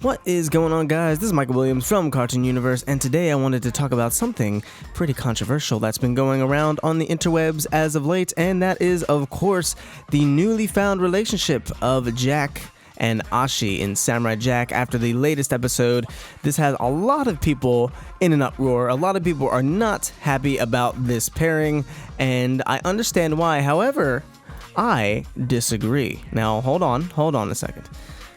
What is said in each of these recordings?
What is going on, guys? This is Michael Williams from Cartoon Universe, and today I wanted to talk about something pretty controversial that's been going around on the interwebs as of late, and that is, of course, the newly found relationship of Jack and Ashi in Samurai Jack after the latest episode. This has a lot of people in an uproar. A lot of people are not happy about this pairing, and I understand why. However, I disagree. Now, hold on a second.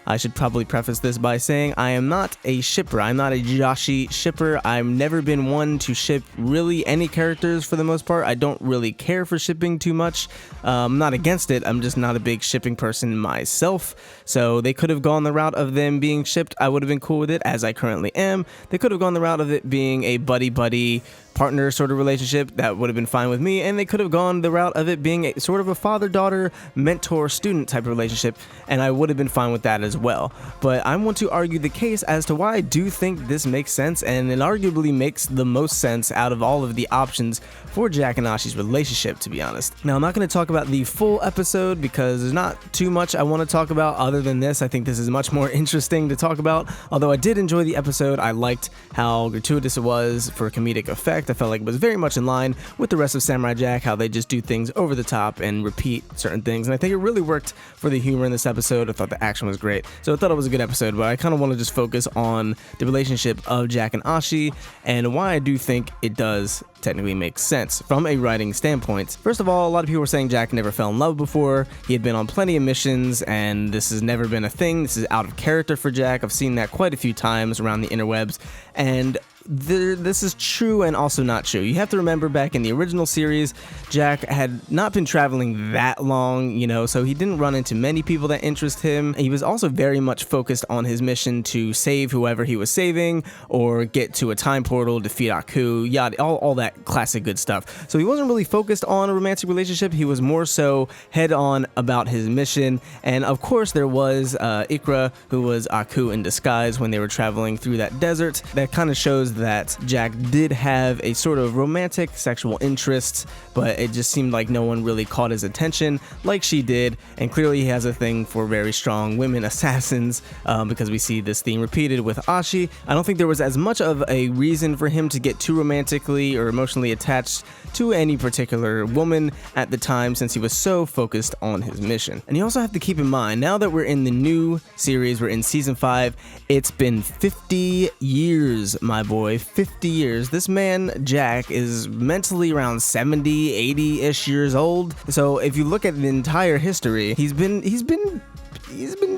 I should probably preface this by saying I am not a shipper. I'm not a Jashi shipper. I've never been one to ship really any characters for the most part. I don't really care for shipping too much. I'm not against it. I'm just not a big shipping person myself. So they could have gone the route of them being shipped. I would have been cool with it, as I currently am. They could have gone the route of it being a buddy-buddy partner sort of relationship. That would have been fine with me, and they could have gone the route of it being a sort of a father-daughter, mentor-student type of relationship, and I would have been fine with that as well. But I want to argue the case as to why I do think this makes sense, and it arguably makes the most sense out of all of the options for Jack and Ashi's relationship, to be honest. Now, I'm not going to talk about the full episode because there's not too much I want to talk about other than this. I think this is much more interesting to talk about. Although I did enjoy the episode, I liked how gratuitous it was for comedic effect. I felt like it was very much in line with the rest of Samurai Jack, how they just do things over the top and repeat certain things, and I think it really worked for the humor in this episode. I thought the action was great, so I thought it was a good episode, but I kind of want to just focus on the relationship of Jack and Ashi and why I do think it does technically makes sense from a writing standpoint. First of all, a lot of people were saying Jack never fell in love before. He had been on plenty of missions, and this has never been a thing. This is out of character for Jack. I've seen that quite a few times around the interwebs, and this is true and also not true. You have to remember, back in the original series, Jack had not been traveling that long, so he didn't run into many people that interest him. He was also very much focused on his mission to save whoever he was saving, or get to a time portal, defeat Aku, yada, all that classic good stuff. So he wasn't really focused on a romantic relationship. He was more so head on about his mission. And of course there was Ikra, who was Aku in disguise when they were traveling through that desert. That kind of shows that Jack did have a sort of romantic sexual interest, but it just seemed like no one really caught his attention like she did. And clearly he has a thing for very strong women assassins, because we see this theme repeated with Ashi. I don't think there was as much of a reason for him to get too romantically or emotionally attached to any particular woman at the time, since he was so focused on his mission. And you also have to keep in mind, now that we're in the new series, we're in season 5, it's been 50 years, my boy, 50 years. This man, Jack, is mentally around 70, 80-ish years old. So if you look at the entire history, he's been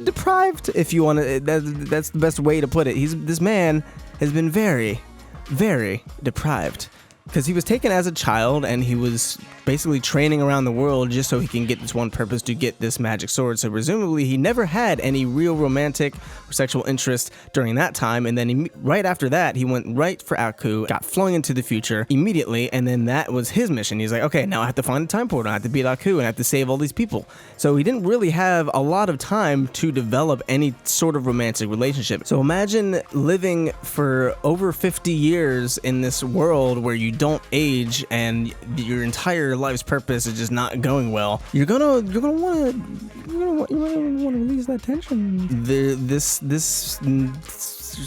deprived, if you want to, that's the best way to put it. This man has been very, very deprived, because he was taken as a child and he was basically training around the world just so he can get this one purpose, to get this magic sword. So presumably he never had any real romantic or sexual interest during that time, and then right after that he went right for Aku, got flung into the future immediately, and then that was his mission. He's like, okay, now I have to find a time portal, I have to beat Aku, and I have to save all these people. So he didn't really have a lot of time to develop any sort of romantic relationship. So imagine living for over 50 years in this world where you don't age and your entire life's purpose is just not going well. You're gonna want to release that tension. There's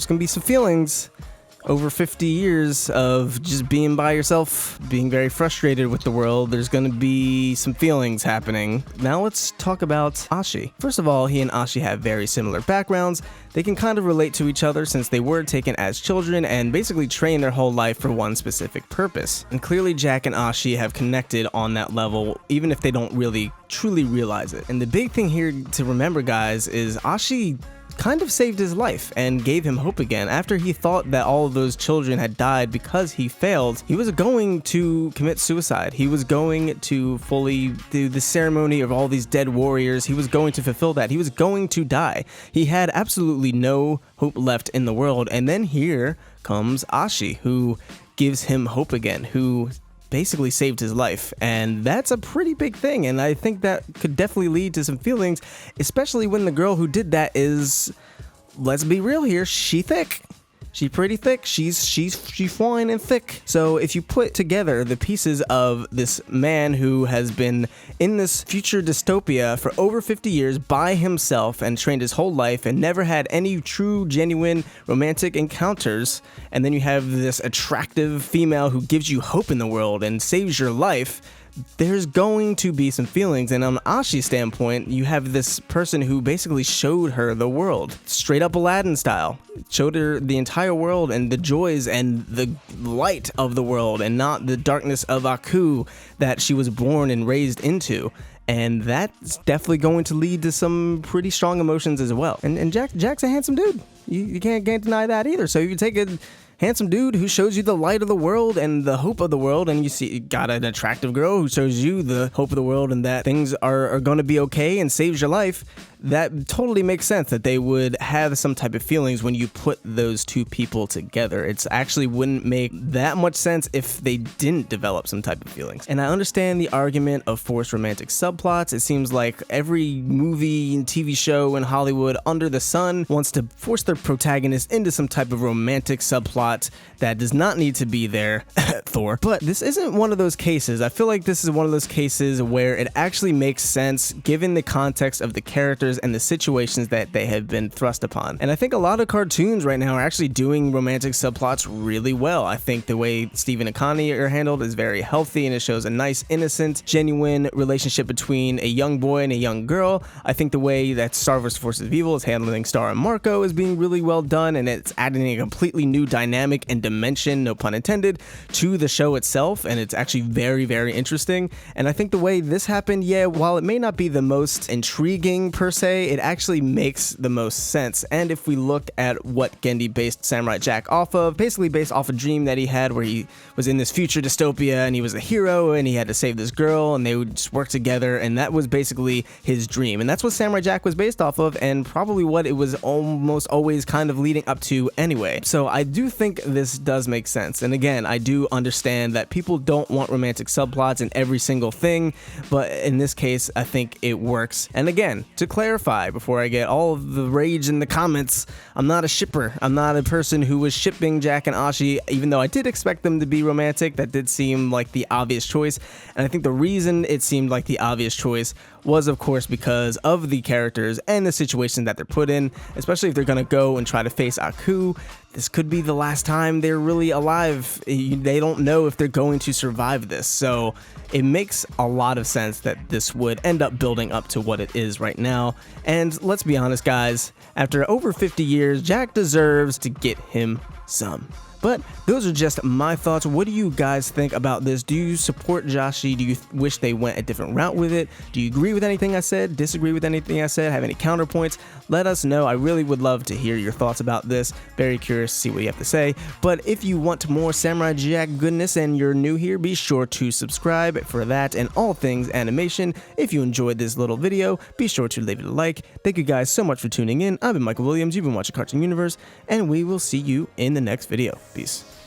gonna be some feelings over 50 years of just being by yourself, being very frustrated with the world. There's gonna be some feelings happening. Now let's talk about Ashi. First of all, he and Ashi have very similar backgrounds. They can kind of relate to each other since they were taken as children and basically trained their whole life for one specific purpose. And clearly Jack and Ashi have connected on that level, even if they don't really truly realize it. And the big thing here to remember, guys, is Ashi kind of saved his life and gave him hope again. After he thought that all of those children had died because he failed, he was going to commit suicide. He was going to fully do the ceremony of all these dead warriors. He was going to fulfill that. He was going to die. He had absolutely no hope left in the world. And then here comes Ashi, who gives him hope again, who basically saved his life, and that's a pretty big thing, and I think that could definitely lead to some feelings, especially when the girl who did that is, let's be real here, she thick. She's pretty thick. She's fine and thick. So if you put together the pieces of this man who has been in this future dystopia for over 50 years by himself and trained his whole life and never had any true, genuine romantic encounters, and then you have this attractive female who gives you hope in the world and saves your life, there's going to be some feelings. And on Ashi's standpoint, you have this person who basically showed her the world, straight up Aladdin style, showed her the entire world and the joys and the light of the world and not the darkness of Aku that she was born and raised into. And that's definitely going to lead to some pretty strong emotions as well. And Jack's a handsome dude. You can't deny that either. So you take a handsome dude who shows you the light of the world and the hope of the world, and you got an attractive girl who shows you the hope of the world and that things are going to be okay and saves your life. That totally makes sense that they would have some type of feelings when you put those two people together. It's actually wouldn't make that much sense if they didn't develop some type of feelings. And I understand the argument of forced romantic subplots. It seems like every movie and TV show in Hollywood under the sun wants to force their protagonist into some type of romantic subplot that does not need to be there. Thor. But this isn't one of those cases. I feel like this is one of those cases where it actually makes sense given the context of the characters and the situations that they have been thrust upon. And I think a lot of cartoons right now are actually doing romantic subplots really well. I think the way Stephen and Connie are handled is very healthy, and it shows a nice, innocent, genuine relationship between a young boy and a young girl. I think the way that Star vs. Forces of Evil is handling Star and Marco is being really well done, and it's adding a completely new dynamic and dimension, no pun intended, to the show itself, and it's actually very, very interesting. And I think the way this happened, yeah, while it may not be the most intriguing per se, it actually makes the most sense. And if we look at what Genndy based Samurai Jack off of, basically based off a dream that he had where he was in this future dystopia and he was a hero and he had to save this girl and they would just work together, and that was basically his dream. And that's what Samurai Jack was based off of, and probably what it was almost always kind of leading up to anyway. So I do think this does make sense. And again, I do understand that people don't want romantic subplots in every single thing, but in this case, I think it works. And again, to clarify before I get all of the rage in the comments, I'm not a shipper. I'm not a person who was shipping Jack and Ashi, even though I did expect them to be romantic. That did seem like the obvious choice. And I think the reason it seemed like the obvious choice was, of course, because of the characters and the situation that they're put in, especially if they're going to go and try to face Aku. This could be the last time they're really alive. They don't know if they're going to survive this. So it makes a lot of sense that this would end up building up to what it is right now. And let's be honest, guys, after over 50 years, Jack deserves to get him some. But those are just my thoughts. What do you guys think about this? Do you support Jashi? Do you wish they went a different route with it? Do you agree with anything I said? Disagree with anything I said? Have any counterpoints? Let us know. I really would love to hear your thoughts about this. Very curious to see what you have to say. But if you want more Samurai Jack goodness and you're new here, be sure to subscribe for that and all things animation. If you enjoyed this little video, be sure to leave it a like. Thank you guys so much for tuning in. I've been Michael Williams. You've been watching Cartoon Universe, and we will see you in the next video. Peace.